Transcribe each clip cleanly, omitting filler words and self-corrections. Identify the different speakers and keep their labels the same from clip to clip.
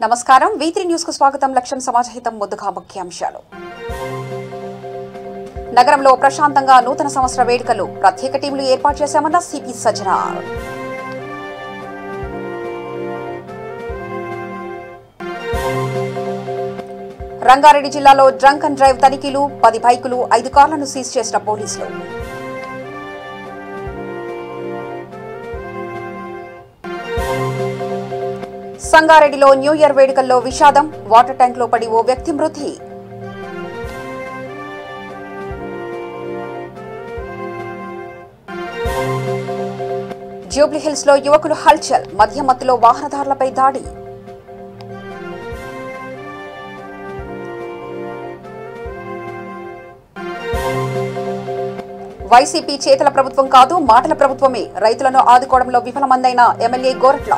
Speaker 1: నమస్కారం V3 news కు స్వాగతం. లక్ష్యం సమాజహితం. ముందుగా ముఖ్యాంశాలు. నగరంలో ప్రశాంతంగా నూతన సంవత్సర వేడుకలు. ప్రత్యేక టీంలు ఏర్పాటు చేశామన్న సిపి సజ్జనార్. రంగారెడ్డి జిల్లాలో డ్రంక్ అండ్ డ్రైవ్ తనిఖీలు. 10 బైకులు 5 కార్లను సీజ్ చేసిన పోలీసులు. సంగారెడ్డిలో న్యూ ఇయర్ వేడుకల్లో విషాదం. వాటర్ ట్యాంక్ లో పడి ఓ వ్యక్తి మృతి. జూబ్లీహిల్స్ లో యువకులు హల్చల్. మద్యం మత్తులో వాహనదారులపై దాడి. వైసీపీ చేతల ప్రభుత్వం కాదు, మాటల ప్రభుత్వమే. రైతులను ఆదుకోవడంలో విఫలమందైన MLA Goratla.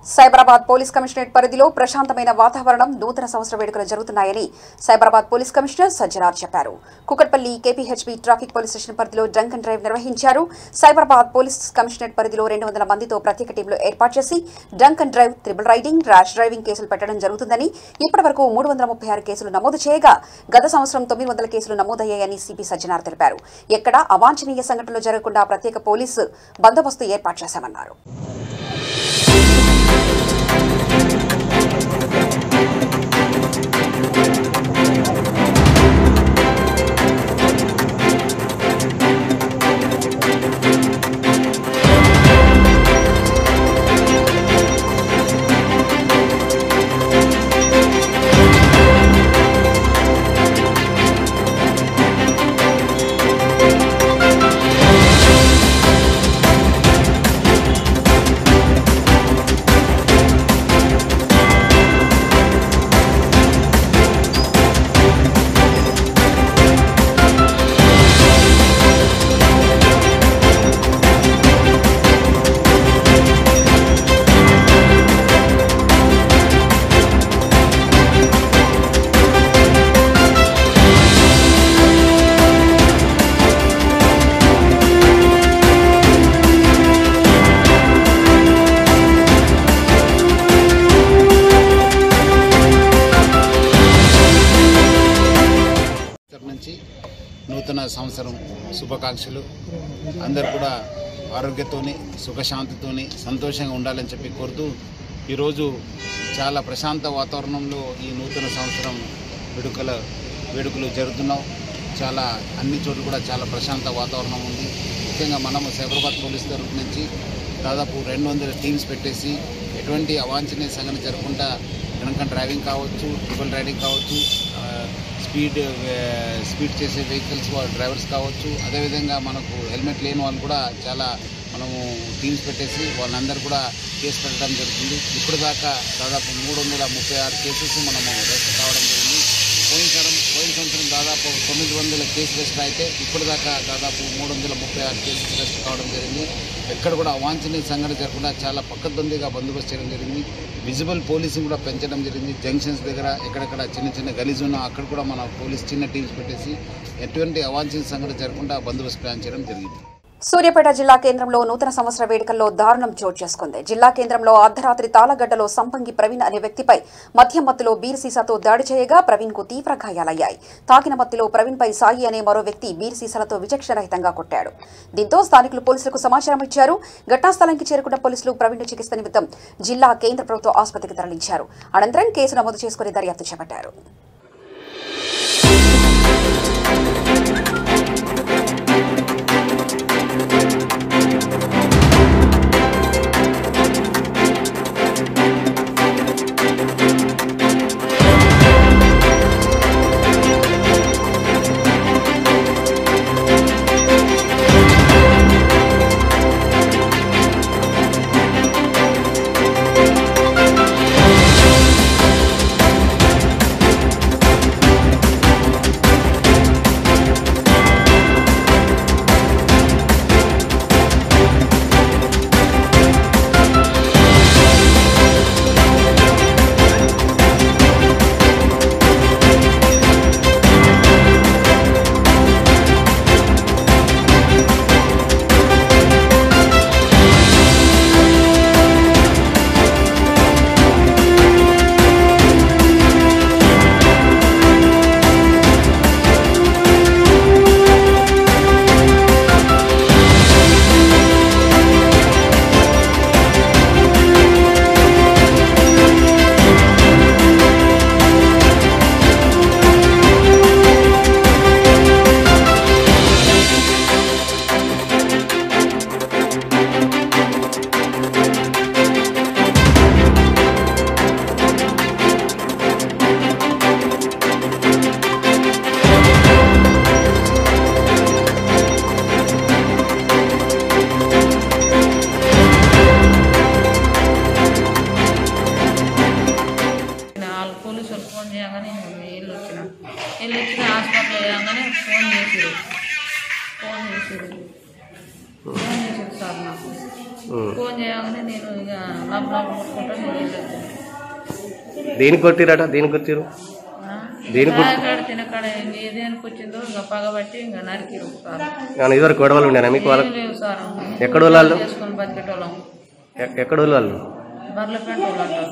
Speaker 1: Cyberabad police commissionerate పరిధిలో ప్రశాంతమైన వాతావరణం. నూతన సంవత్సర వేడుకలు జరుగుతున్నాయని సైబరాబాద్ పోలీస్ కమిషనర్ సజ్జనార్ చెప్పారు. Kukatpally KPHB traffic police station పరిధిలో డ్రంక్ అండ్ డ్రైవ్ నిర్వహించారు. సైబరాబాద్ పోలీస్ కమిషనరేట్ పరిధిలో 200 మందితో ప్రత్యేక టీంలు ఏర్పాటు చేసి drunk and drive, triple riding, rash driving కేసులు పెట్టడం జరుగుతుందని, ఇప్పటి వరకు 336 కేసులు నమోదు చేయగా గత సంవత్సరం 900 కేసులు నమోదయ్యాయని సిపి సజ్జనార్ తెలిపారు. ఎక్కడా అవాంఛనీయ సంఘటనలు జరగకుండా ప్రత్యేక పోలీసు బందోబస్తు ఏర్పాటు చేశామన్నారు.
Speaker 2: నూతన సంవత్సరం శుభాకాంక్షలు. అందరు కూడా ఆరోగ్యంతోని, సుఖశాంతితోని, సంతోషంగా ఉండాలని చెప్పి కోరుతూ ఈరోజు చాలా ప్రశాంత వాతావరణంలో ఈ నూతన సంవత్సరం వేడుకలు జరుగుతున్నాం. చాలా అన్ని చోట్ల కూడా చాలా ప్రశాంత వాతావరణం ఉంది. ముఖ్యంగా మనము సైబరాబాద్ పోలీస్ తరఫు నుంచి దాదాపు 200 టీమ్స్ పెట్టేసి ఎటువంటి అవాంఛనీయ సంఘటన జరగకుండా డ్రంక్ అండ్ డ్రైవింగ్ కావచ్చు, ట్రిపుల్ రైడింగ్ కావచ్చు, స్పీడ్ చేసే వెహికల్స్ డ్రైవర్స్ కావచ్చు, అదేవిధంగా మనకు హెల్మెట్ లేని వాళ్ళు కూడా చాలా మనము టీమ్స్ పెట్టేసి వాళ్ళందరూ కూడా కేసు పెట్టడం జరుగుతుంది. ఇప్పుడు దాకా దాదాపు 336 కేసెస్ మనము రెస్ట్ కావడం జరిగింది. పోయిన సంవత్సరం దాదాపు 900 కేసులు రెస్ట్ అయితే ఇప్పుడు దాకా దాదాపు 336 కేసులు రెస్ట్ కావడం జరిగింది. ఎక్కడ కూడా అవాంఛనీయ సంఘటన జరగకుండా చాలా పక్కదొందిగా బందోబస్తు చేయడం జరిగింది. విజిబుల్ పోలీసింగ్ కూడా పెంచడం జరిగింది. జంక్షన్స్ దగ్గర ఎక్కడెక్కడ చిన్న గలీజు ఉన్నా అక్కడ కూడా మన పోలీస్ చిన్న టీమ్స్ పెట్టేసి ఎటువంటి అవాంఛనీయ సంఘటన జరగకుండా బందోబస్తు ప్లాన్ చేయడం జరిగింది.
Speaker 1: సూర్యాపేట జిల్లా కేంద్రంలో నూతన సంవత్సర వేడుకల్లో దారుణం చోటు చేసుకుంది. జిల్లా కేంద్రంలో అర్ధరాత్రి తాళగడ్డలో సంపంగి ప్రవీణ్ అనే వ్యక్తిపై మద్యం మత్తులో బీర్ సీసాతో దాడి చేయగా ప్రవీణ్ కు తీవ్ర గాయాలయ్యాయి. తాకిన మత్తులో ప్రవీణ్ పై సాయి అనే మరో వ్యక్తి బీర్ సీసాలతో విచక్షణరహితంగా కొట్టాడు. దీంతో స్థానికులు పోలీసులకు సమాచారం ఇచ్చారు. ఘటనా స్థలానికి చేరుకున్న పోలీసులు ప్రవీణ్ చికిత్స నిమిత్తం జిల్లా కేంద్ర ప్రభుత్వ ఆసుపత్రికి తరలించారు. అనంతరం కేసు నమోదు చేసుకుని దర్యాప్తు చేపట్టారు.
Speaker 3: ఫోన్ చేయగానే నేను ఇక లాభం కొట్టుకుంటా
Speaker 4: దేనికి కొట్టిరట? దేనికి కొట్టిరు?
Speaker 3: కాడ తినకాడ దేనికి వచ్చిందో ఇంకా పగబట్టి ఇంకా నరికిరు సార్.
Speaker 4: ఇదివర గొడవలు ఉండేనా మీకు? వాళ్ళకి
Speaker 3: లేవు సార్.
Speaker 4: ఎక్కడ వాళ్ళు
Speaker 3: చేసుకొని బతికేటోళ్ళం.
Speaker 4: ఎక్కడ వాళ్ళు?
Speaker 3: బర్లపేట వాళ్ళు అంటారు.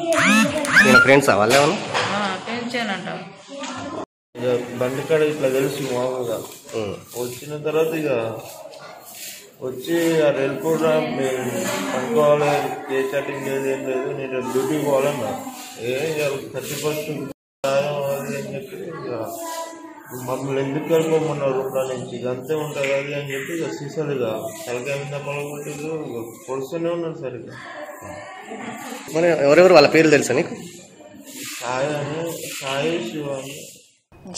Speaker 4: నేను ఫ్రెండ్సా వాళ్ళు ఏమన్నా?
Speaker 3: పెంచానంట.
Speaker 5: ఇక బండి కాడ ఇట్లా తెలుసు మామూలుగా. వచ్చిన తర్వాత ఇక వచ్చి అది వెళ్ళిపోరా అనుకోవాలి, ఏ చాటింగ్ లేదు ఏం లేదు, నేను డ్యూటీకి పోవాలన్నా. 31st అది అని చెప్పి ఇక మమ్మల్ని ఎందుకు వెళ్ళిపోమన్నారు రూమ్లో నుంచి, ఇక అంతే ఉంటుంది అది అని చెప్పి ఇక సీసాలు ఇక తలకాయ మీద పొలగొట్టారు, ఇక పొడుస్తూనే ఉన్నారు సార్. ఇక
Speaker 4: మరి ఎవరెవరు వాళ్ళ పేర్లు తెలుసా నీకు?
Speaker 5: సాయి శివ అని.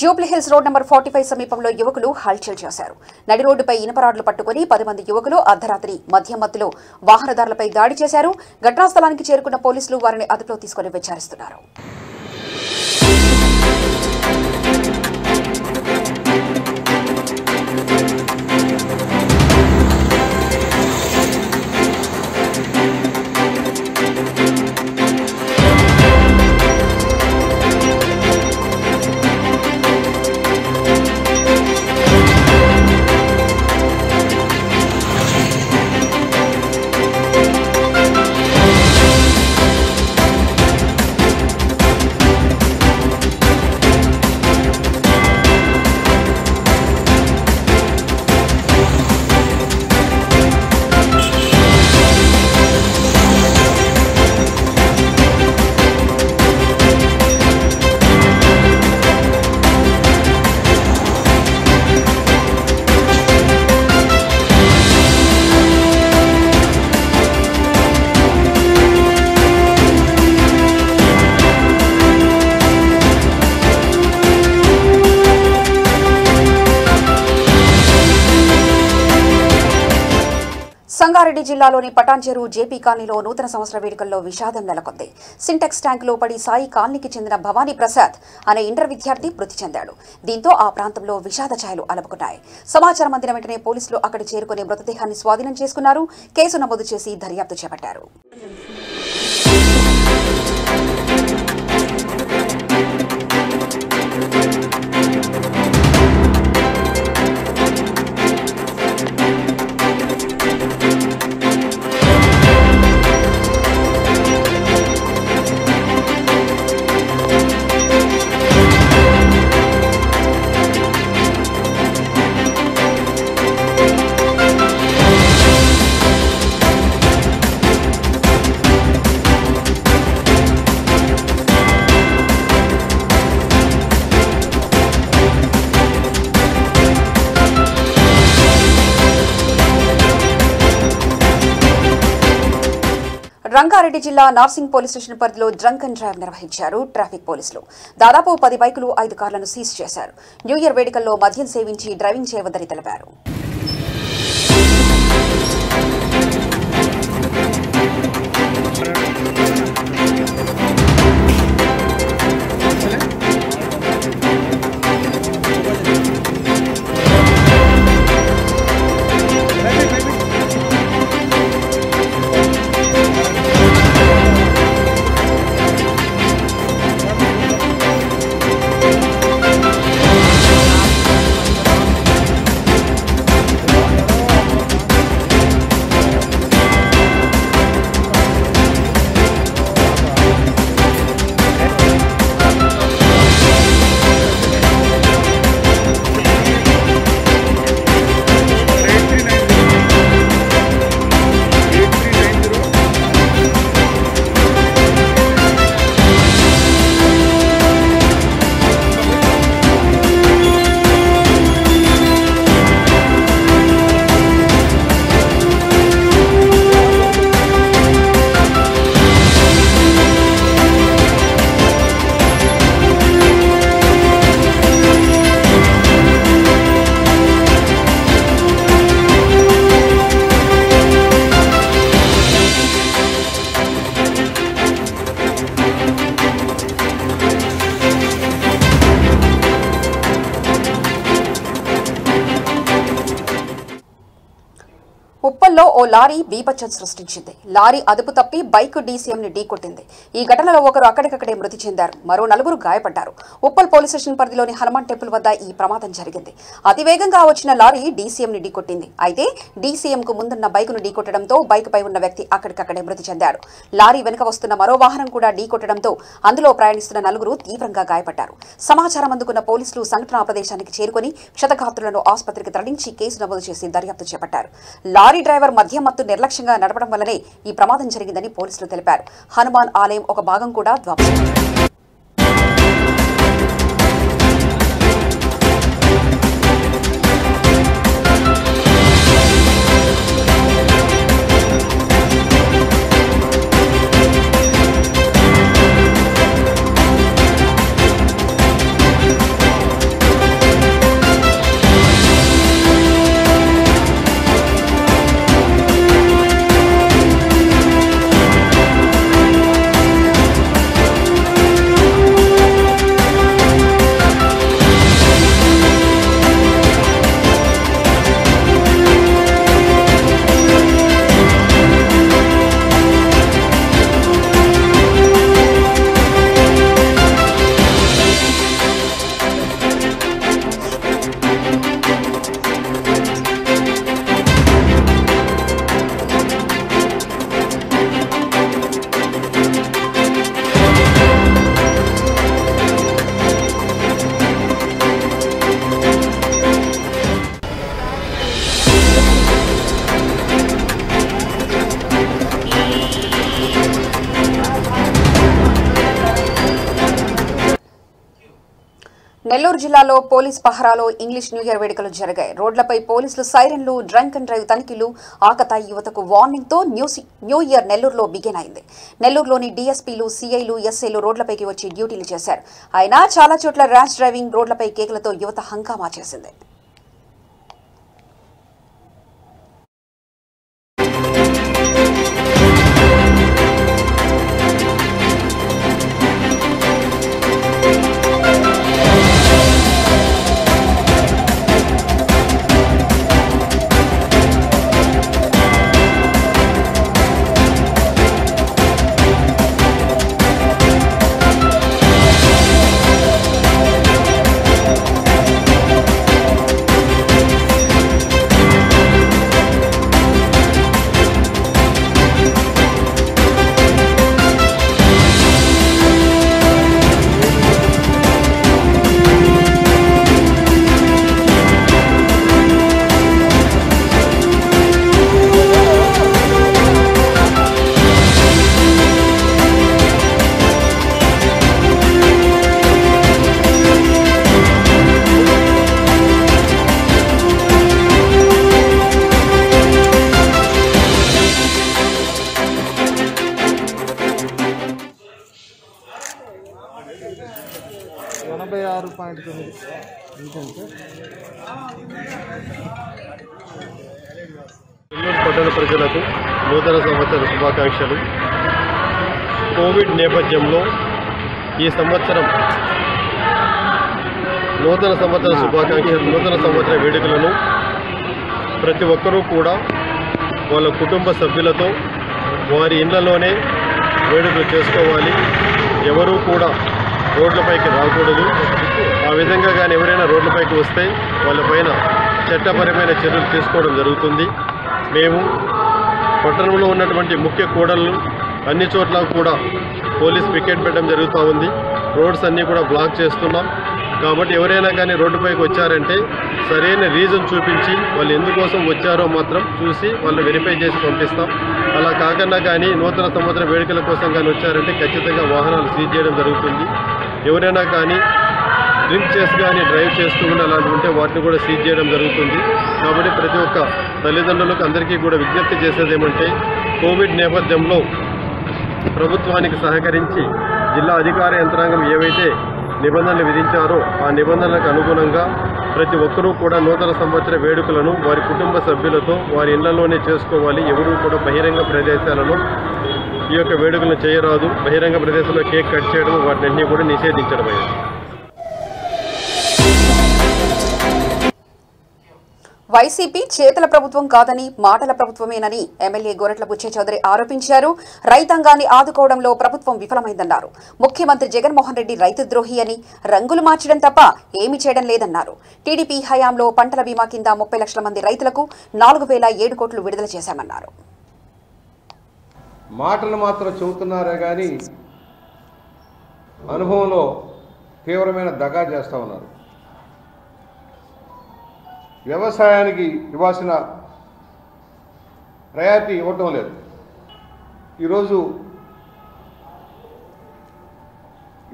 Speaker 1: జూబ్లీహిల్స్ రోడ్ నంబర్ 45 సమీపంలో యువకులు హల్చల్ చేశారు. నడి రోడ్డుపై ఇనుపరాడ్లు పట్టుకుని 10 మంది యువకులు అర్ధరాత్రి మధ్యలో వాహనదారులపై దాడి చేశారు. ఘటనా స్థలానికి చేరుకున్న పోలీసులు వారిని అదుపులో తీసుకుని విచారిస్తున్నారు. సంగారెడ్డి జిల్లాలోని పటాన్చెరు జేపీ కాలనీలో నూతన సంవత్సర వేడుకల్లో విషాదం నెలకొంది. సింటెక్స్ ట్యాంకులో పడి సాయి కాలనీకి చెందిన భవానీ ప్రసాద్ అనే ఇంటర్ విద్యార్థి మృతి చెందాడు. దీంతో ఆ ప్రాంతంలో విషాద ఛాయలు అలముకున్నాయి. సమాచారం అందిన వెంటనే పోలీసులు అక్కడి చేరుకుని మృతదేహాన్ని స్వాధీనం చేసుకున్నారు. కేసు నమోదు చేసి దర్యాప్తు చేపట్టారు. రంగారెడ్డి జిల్లా నార్సింగ్ పోలీస్ స్టేషన్ పరిధిలో డ్రంక్ అండ్ డ్రైవ్ నిర్వహించారు ట్రాఫిక్ పోలీసులు. దాదాపు 10 బైకులు 5 కార్లను సీజ్ చేశారు. న్యూ ఇయర్ వేడుకల్లో మద్యం సేవించి డ్రైవింగ్ చేయవద్దని తెలిపారు. ఓ లారీ బీభత్సం సృష్టించింది. లారీ అదుపు తప్పి బైక్ డీసీఎంని ఢీకొట్టింది. ఈ ఘటనలో ఒకరు అక్కడికక్కడే మృతి చెందారు. మరో 4 గాయపడ్డారు. ఉప్పల్ పోలీస్ స్టేషన్ పరిధిలోని హనుమాన్ టెంపుల్ వద్ద ఈ ప్రమాదం జరిగింది. అతివేగంగా వచ్చిన లారీ డీసీఎంని ఢీకొట్టింది. అయితే డీసీఎంకు ముందున్న బైకును ఢీకొట్టడంతో బైకుపై ఉన్న వ్యక్తి అక్కడికక్కడే మృతి చెందాడు. లారీ వెనుక వస్తున్న మరో వాహనం కూడా ఢీకొట్టడంతో అందులో ప్రయాణిస్తున్న 4 తీవ్రంగా గాయపడ్డారు. సమాచారం అందుకున్న పోలీసులు సంఘటనా ప్రదేశానికి చేరుకుని క్షతగాత్రులను ఆసుపత్రికి తరలించి కేసు నమోదు చేసి దర్యాప్తు చేపట్టారు. లారీ డ్రైవర్ మద్యమత్తు నిర్లక్ష్యంగా నడపడం వల్లనే ఈ ప్రమాదం జరిగిందని పోలీసులు తెలిపారు. హనుమాన్ ఆలయం ఒక భాగం కూడా ధ్వంసం. నెల్లూరు జిల్లాలో పోలీస్ పహరాలో ఇంగ్లీష్ న్యూ ఇయర్ వేడుకలు జరిగాయి. రోడ్లపై పోలీసులు సైరన్లు, డ్రంక్ అండ్ డ్రైవ్ తనిఖీలు, ఆకతాయి యువతకు వార్నింగ్తో న్యూ ఇయర్ నెల్లూరులో బిగిన్ అయింది. నెల్లూరులోని డీఎస్పీలు, సీఐలు, ఎస్ఐలు రోడ్లపైకి వచ్చి డ్యూటీలు చేశారు. అయినా చాలా చోట్ల ర్యాష్ డ్రైవింగ్, రోడ్లపై కేకలతో యువత హంగామా చేసింది.
Speaker 6: నెల్లూరు పట్టణ ప్రజలకు నూతన సంవత్సర శుభాకాంక్షలు. కోవిడ్ నేపథ్యంలో ఈ సంవత్సరం నూతన సంవత్సర వేడుకలను ప్రతి ఒక్కరూ కూడా వాళ్ళ కుటుంబ సభ్యులతో వారి ఇళ్లలోనే వేడుకలు చేసుకోవాలి. ఎవరూ కూడా రోడ్లపైకి రాకూడదు. ఆ విధంగా కానీ ఎవరైనా రోడ్లపైకి వస్తే వాళ్ళపైన చట్టపరమైన చర్యలు తీసుకోవడం జరుగుతుంది. మేము పట్టణంలో ఉన్నటువంటి ముఖ్య కూడళ్ళు అన్ని చోట్ల కూడా పోలీస్ పికెట్ పెట్టడం జరుగుతూ ఉంది. రోడ్స్ అన్నీ కూడా బ్లాక్ చేస్తున్నాం. కాబట్టి ఎవరైనా కానీ రోడ్డుపైకి వచ్చారంటే సరైన రీజన్ చూపించి వాళ్ళు ఎందుకోసం వచ్చారో మాత్రం చూసి వాళ్ళు వెరిఫై చేసి పంపిస్తాం. అలా కాకుండా కానీ నూతన సంవత్సర వేడుకల కోసం కానీ వచ్చారంటే ఖచ్చితంగా వాహనాలు సీజ్ చేయడం జరుగుతుంది. ఎవరైనా కానీ డ్రింక్ చేసి కానీ డ్రైవ్ చేస్తూ అలాంటి ఉంటే వాటిని కూడా సీజ్ చేయడం జరుగుతుంది. కాబట్టి ప్రతి ఒక్క తల్లిదండ్రులకు అందరికీ కూడా విజ్ఞప్తి చేసేది ఏమంటే కోవిడ్ నేపథ్యంలో ప్రభుత్వానికి సహకరించి జిల్లా అధికార యంత్రాంగం ఏవైతే నిబంధనలు విధించారో ఆ నిబంధనలకు అనుగుణంగా ప్రతి ఒక్కరూ కూడా నూతన సంవత్సర వేడుకలను వారి కుటుంబ సభ్యులతో వారి ఇళ్లలోనే చేసుకోవాలి. ఎవరూ కూడా బహిరంగ ప్రదేశాలలో ఈ యొక్క వేడుకలను చేయరాదు. బహిరంగ ప్రదేశంలో కేక్ కట్ చేయడం వాటిని కూడా నిషేధించడం.
Speaker 1: వైసీపీ చేతల ప్రభుత్వం కాదని మాటల ప్రభుత్వమేనని ఎమ్మెల్యే గోరట్ల బుచ్చే చౌదరి ఆరోపించారు. రైతాంగాన్ని ఆదుకోవడంలో ప్రభుత్వం విఫలమైందన్నారు. ముఖ్యమంత్రి జగన్మోహన్ రెడ్డి రైతు ద్రోహి అని, రంగులు మార్చడం తప్ప ఏమీ చేయడం లేదన్నారు. టీడీపీ హయాంలో పంటల బీమా కింద 30 లక్షల మంది రైతులకు 4,007 కోట్లు విడుదల చేశామన్నారు.
Speaker 7: మాటలు మాత్రం చెబుతున్నారే కానీ అనుభవంలో తీవ్రమైన దగా చేస్తూ ఉన్నారు. వ్యవసాయానికి ఇవ్వాల్సిన ప్రయారిటీ ఇవ్వటం లేదు. ఈరోజు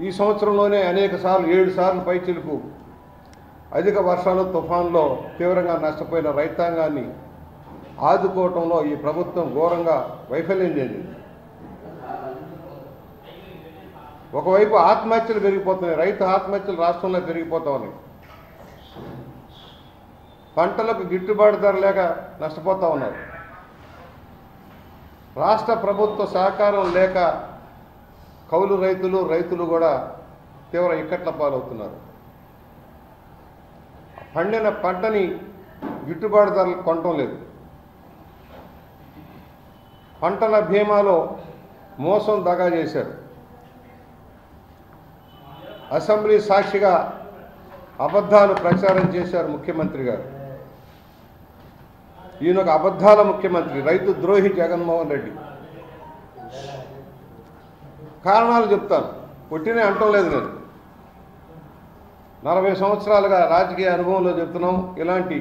Speaker 7: ఈ సంవత్సరంలోనే అనేక సార్లు 7 సార్లు పైచిలుకు అధిక వర్షాలు తుఫాన్లో తీవ్రంగా నష్టపోయిన రైతాంగాన్ని ఆదుకోవటంలో ఈ ప్రభుత్వం ఘోరంగా వైఫల్యం చెందింది. ఒకవైపు ఆత్మహత్యలు పెరిగిపోతున్నాయి, రైతు ఆత్మహత్యలు రాష్ట్రంలో పెరిగిపోతా ఉన్నాయి. పంటలకు గిట్టుబాటు ధర లేక నష్టపోతూ ఉన్నారు. రాష్ట్ర ప్రభుత్వ సహకారం లేక కౌలు రైతులు కూడా తీవ్ర ఇక్కట్ల పాలవుతున్నారు. పండిన పంటని గిట్టుబాటు ధరలు కొనటం లేదు. పంటల బీమాలో మోసం దగా చేశారు. అసెంబ్లీ సాక్షిగా అబద్ధాలు ప్రచారం చేశారు ముఖ్యమంత్రి గారు. ఈయన ఒక అబద్ధాల ముఖ్యమంత్రి, రైతు ద్రోహి జగన్మోహన్ రెడ్డి. కారణాలు చెప్తాను, పుట్టినే అంటం లేదు. నేను 40 సంవత్సరాలుగా రాజకీయ అనుభవంలో చెప్తున్నాం. ఇలాంటి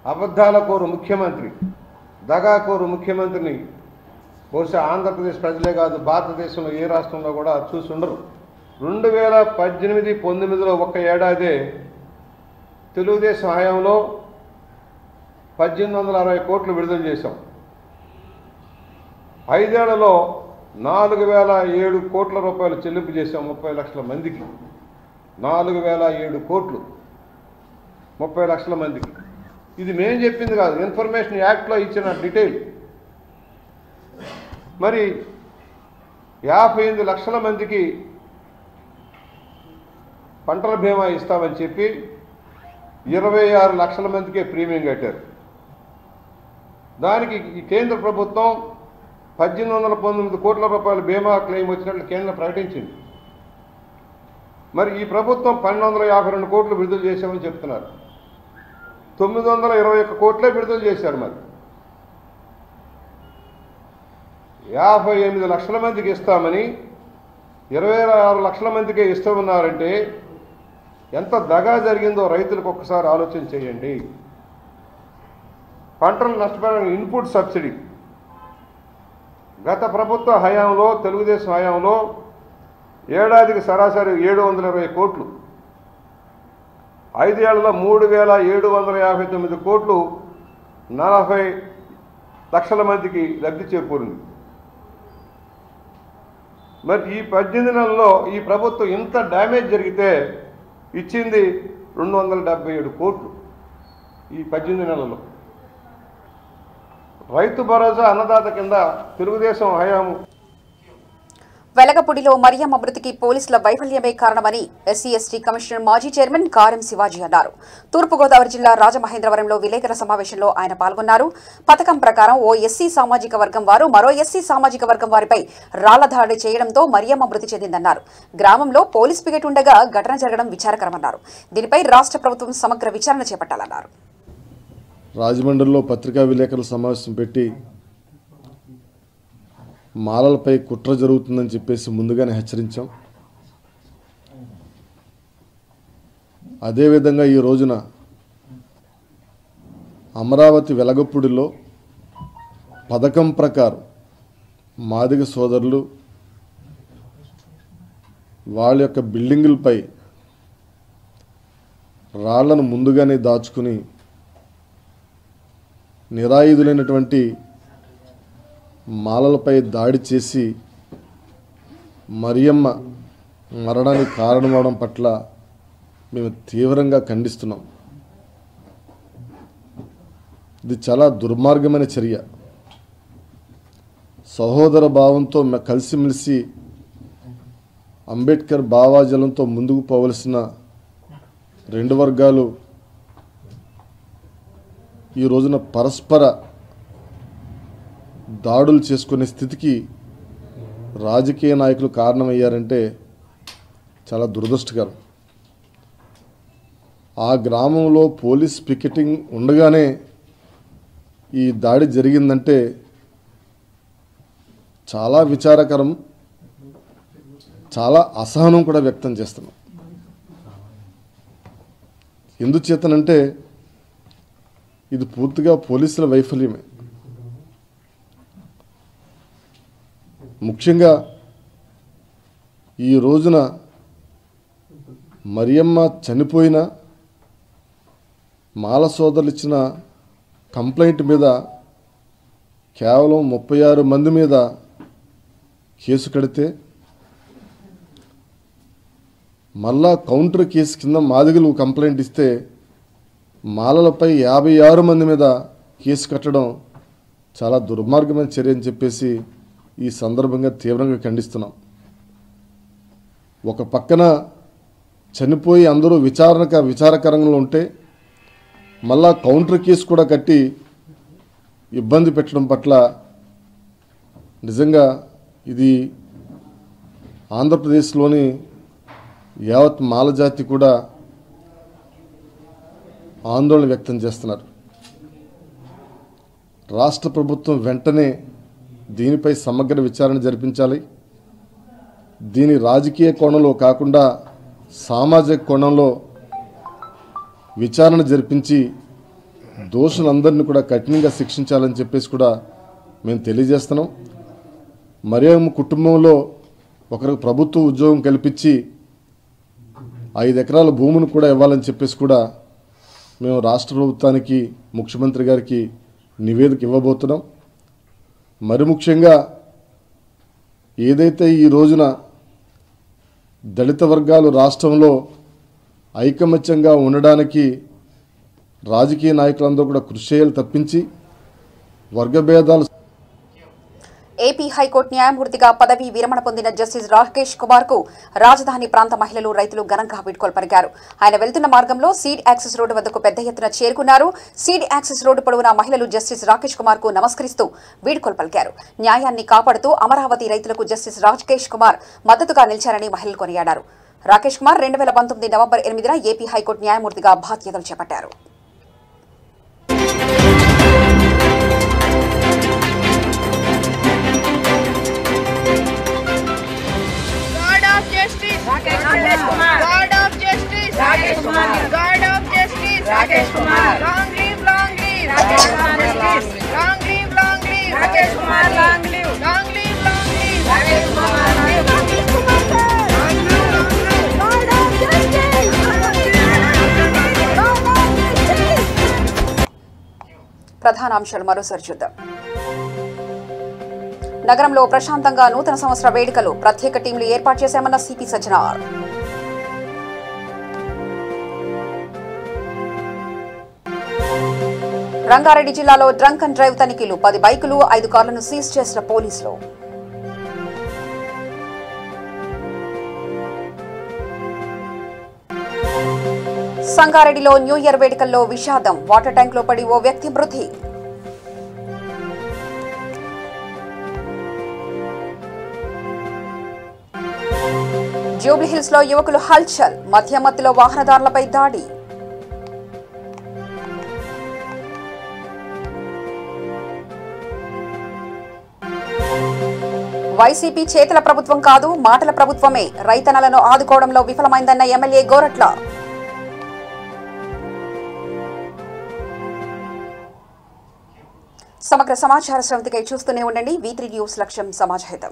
Speaker 7: అబద్ధాల కోరు ముఖ్యమంత్రి, దగాకోరు ముఖ్యమంత్రిని బహుశా ఆంధ్రప్రదేశ్ ప్రజలే కాదు, భారతదేశంలో ఏ రాష్ట్రంలో కూడా చూసి ఉండరు. 2018-19లో ఒక్క ఏడాదే తెలుగుదేశం హయాంలో 1860 కోట్లు విడుదల చేశాం. 5 ఏళ్లలో 4,007 కోట్ల రూపాయలు చెల్లింపు చేశాం 30 లక్షల మందికి. 4,007 కోట్లు 30 లక్షల మందికి. ఇది మేం చెప్పింది కాదు, ఇన్ఫర్మేషన్ యాక్ట్లో ఇచ్చిన డీటెయిల్. మరి 58 లక్షల మందికి పంటల బీమా ఇస్తామని చెప్పి 26 లక్షల మందికే ప్రీమియం కట్టారు. దానికి ఈ కేంద్ర ప్రభుత్వం 1819 కోట్ల రూపాయల బీమా క్లెయిమ్ వచ్చినట్లు కేంద్రం ప్రకటించింది. మరి ఈ ప్రభుత్వం 1252 కోట్లు విడుదల చేశామని చెప్తున్నారు. 921 కోట్లే విడుదల చేశారు. మరి 58 లక్షల మందికి ఇస్తామని 26 లక్షల మందికే ఇస్తామన్నారంటే ఎంత దగా జరిగిందో రైతులకు ఒక్కసారి ఆలోచన చేయండి. పంటలు నష్టపోయిన ఇన్పుట్ సబ్సిడీ గత ప్రభుత్వ హయాంలో, తెలుగుదేశం హయాంలో ఏడాదికి సరాసరి 720 కోట్లు, 5 ఏళ్లలో 3,759 కోట్లు 40 లక్షల మందికి లబ్ధి చేకూరింది. మరి ఈ 18 నెలల్లో ఈ ప్రభుత్వం ఇంత డ్యామేజ్ జరిగితే ఇచ్చింది 277 కోట్లు ఈ 18 నెలల్లో. రైతు భరోసా అన్నదాత కింద తెలుగుదేశం హయాము.
Speaker 1: వెలగపూడిలో మరియమ్మ మృతికి పోలీసుల వైఫల్యమే కారణమని ఎస్సీ/ఎస్టీ కమిషనర్ మాజీ చైర్మన్ కారెం శివాజీ అన్నారు. తూర్పుగోదావరి జిల్లా రాజమహేంద్రవరంలో విలేకరుల సమావేశంలో ఆయన పాల్గొన్నారు. పథకం ప్రకారం ఓ ఎస్సీ సామాజిక వర్గం వారు మరో ఎస్సీ సామాజిక వర్గం వారిపై రాళ్ల దాడి చేయడంతో మరియమ్మ మృతి చెందిందన్నారు. గ్రామంలో పోలీస్ పికెట్ ఉండగా ఘటన జరగడం విచారకరమన్నారు. దీనిపై రాష్ట్ర ప్రభుత్వం సమగ్ర విచారణ చేపట్టాలన్నారు.
Speaker 8: రాజమండ్రిలో పత్రికా విలేకరుల సమావేశం పెట్టి మాలలపై కుట్ర జరుగుతుందని చెప్పేసి ముందుగానే హెచ్చరించాం. అదేవిధంగా ఈ రోజున అమరావతి వెలగపూడిలో పథకం ప్రకారం మాదిగ సోదరులు వాళ్ళ యొక్క బిల్డింగులపై రాళ్లను ముందుగానే దాచుకుని నిరాయుధులైనటువంటి మాలలపై దాడి చేసి మరియమ్మ మరణానికి కారణమవడం పట్ల మేము తీవ్రంగా ఖండిస్తున్నాం. ఇది చాలా దుర్మార్గమైన చర్య. సహోదర భావంతో కలిసిమెలిసి అంబేద్కర్ భావాజలంతో ముందుకు పోవలసిన రెండు వర్గాలు ఈ రోజున పరస్పర దాడులు చేసుకునే స్థితికి రాజకీయ నాయకులు కారణమయ్యారంటే చాలా దురదృష్టకరం. ఆ గ్రామంలో పోలీస్ పికెటింగ్ ఉండగానే ఈ దాడి జరిగిందంటే చాలా విచారకరం, చాలా అసహనం కూడా వ్యక్తం చేస్తున్నాం. ఎందుచేతనంటే ఇది పూర్తిగా పోలీసుల వైఫల్యమే. ముఖ్యంగా ఈ రోజున మరియమ్మ చనిపోయిన మాల సోదరులు ఇచ్చిన కంప్లైంట్ మీద కేవలం 36 మంది మీద కేసు కడితే మళ్ళా కౌంటర్ కేసు కింద మాదిగలు కంప్లైంట్ ఇస్తే మాలలపై 56 మంది మీద కేసు కట్టడం చాలా దుర్మార్గమైన చర్య అని చెప్పేసి ఈ సందర్భంగా తీవ్రంగా ఖండిస్తున్నాం. ఒక పక్కన చనిపోయి అందరూ విచారకరంగా ఉంటే మళ్ళా కౌంటర్ కేసు కూడా కట్టి ఇబ్బంది పెట్టడం పట్ల నిజంగా ఇది ఆంధ్రప్రదేశ్లోని యావత్ మాల జాతి కూడా ఆందోళన వ్యక్తం చేస్తున్నారు. రాష్ట్ర ప్రభుత్వం వెంటనే దీనిపై సమగ్ర విచారణ జరిపించాలి. దీని రాజకీయ కోణంలో కాకుండా సామాజిక కోణంలో విచారణ జరిపించి దోషులందరినీ కూడా కఠినంగా శిక్షించాలని చెప్పేసి కూడా మేము తెలియజేస్తున్నాం. మరియమ్మ కుటుంబంలో ఒకరికి ప్రభుత్వ ఉద్యోగం కల్పించి 5 ఎకరాల భూమిని కూడా ఇవ్వాలని చెప్పేసి కూడా మేము రాష్ట్ర ప్రభుత్వానికి ముఖ్యమంత్రి గారికి నివేదిక ఇవ్వబోతున్నాం. మరి ముఖ్యంగా ఏదైతే ఈ రోజున దళిత వర్గాలు రాష్ట్రంలో ఐకమత్యంగా ఉండడానికి రాజకీయ నాయకులందరూ కూడా కృషి చేయాలి తప్పించి వర్గభేదాలు.
Speaker 1: ఏపీ హైకోర్టు న్యాయమూర్తిగా పదవీ విరమణ పొందిన జస్టిస్ రాకేష్ కుమార్ కు రాజధాని ప్రాంత మహిళలు, రైతులు ఘనంగా వీడ్కోలు పలికారు. ఆయన వెళ్తున్న మార్గంలో సీడ్ యాక్సెస్ రోడ్డు వద్దకు పెద్ద ఎత్తున చేరుకున్నారు. సీడ్ యాక్సెస్ రోడ్డు పొడవునా మహిళలు జస్టిస్ రాకేష్ కుమార్ కు నమస్కరిస్తూ వీడ్కోలు పలికారు. న్యాయాన్ని కాపాడుతూ అమరావతి రైతులకు జస్టిస్ రాకేష్ కుమార్ మద్దతుగా నిలిచారని మహిళలు కొనియాడారు. రాకేష్ కుమార్ 2019 నవంబర్ 8న ఏపీ హైకోర్టు న్యాయమూర్తిగా బాధ్యతలు చేపట్టారు. ప్రధానాంశాలు మరోసారి చూద్దాం. నగరంలో ప్రశాంతంగా నూతన సంవత్సర వేడుకలు, ప్రత్యేక టీంలు ఏర్పాటు చేశామన్న సిపి సజ్జనార్. రంగారెడ్డి జిల్లాలో డ్రంక్ అండ్ డ్రైవ్ తనిఖీలు, 10 బైకులు 5 కార్లను సీజ్ చేసిన పోలీసులు. సంగారెడ్డిలో న్యూ ఇయర్ వేడుకల్లో విషాదం, వాటర్ ట్యాంక్ లో పడి ఓ వ్యక్తి మృతి. జూబ్లీహిల్స్ లో యువకులు హల్చల్, మధ్యమత్తులో వాహనదారులపై దాడి. వైసీపీ చేతల ప్రభుత్వం కాదు, మాటల ప్రభుత్వమే, రైతన్నలను ఆదుకోవడంలో విఫలమైందన్న ఎమ్మెల్యే గోరట్ల. సమగ్ర సమాచార శ్రవంతికై చూస్తూనే ఉండండి. V3 న్యూస్, లక్ష్యం సమాజహితం.